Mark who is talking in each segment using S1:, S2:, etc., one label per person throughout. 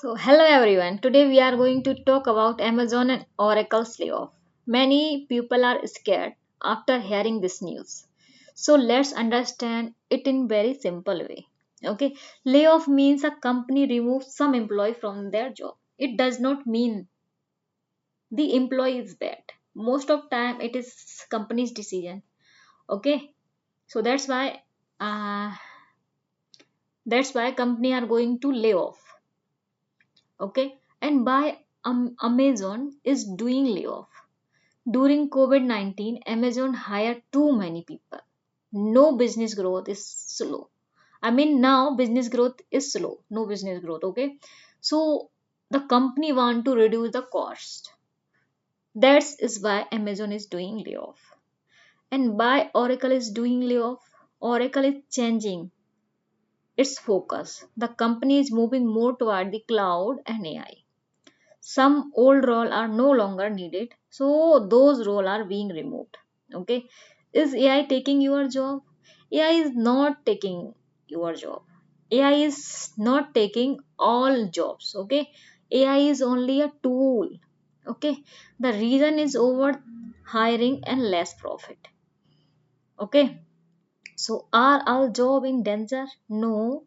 S1: Hello everyone. Today we are going to talk about Amazon and Oracle's layoff. Many people are scared after hearing this news. So let's understand it in very simple way. Okay, layoff means a company removes some employee from their job. It does not mean the employee is bad. Most of time it is company's decision. Okay, so uh, that's why company are going to lay off. Okay, and by Amazon is doing layoff. During COVID-19, Amazon hired too many people. No business growth is slow. I mean, now business growth is slow. No business growth. Okay. So the company want to reduce the cost. That is why Amazon is doing layoff. And why Oracle is doing layoff? Oracle is changing its focus. The company is moving more toward the cloud and AI. Some old roles are no longer needed, so those roles are being removed. Okay, is AI taking your job? AI is not taking your job. AI is not taking all jobs. Okay, AI is only a tool. Okay, the reason is over hiring and less profit. Okay, so are all job in danger? No,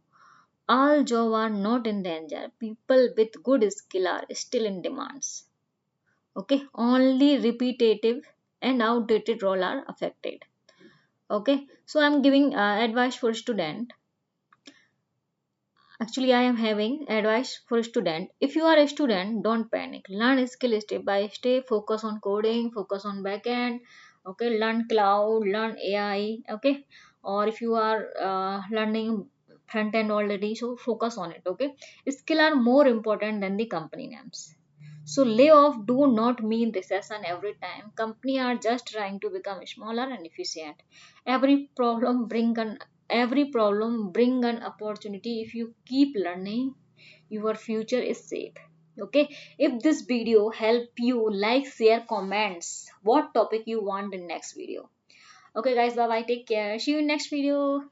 S1: all job are not in danger. People with good skill are still in demands. Okay, only repetitive and outdated role are affected. Okay, so I'm giving advice for student. Actually, I am having advice for student. If you are a student, don't panic, learn skill step by step, focus on coding, focus on backend. Okay, learn cloud, learn AI. Okay, or if you are learning front end already, so focus on it. Okay, skill are more important than the company names. So layoff do not mean recession every time. Company are just trying to become smaller and efficient. Every problem bring an every problem bring an opportunity. If you keep learning, your future is safe. Okay. If this video help you, like, share, comments what topic you want in next video. Okay guys, bye bye, take care, see you in next video.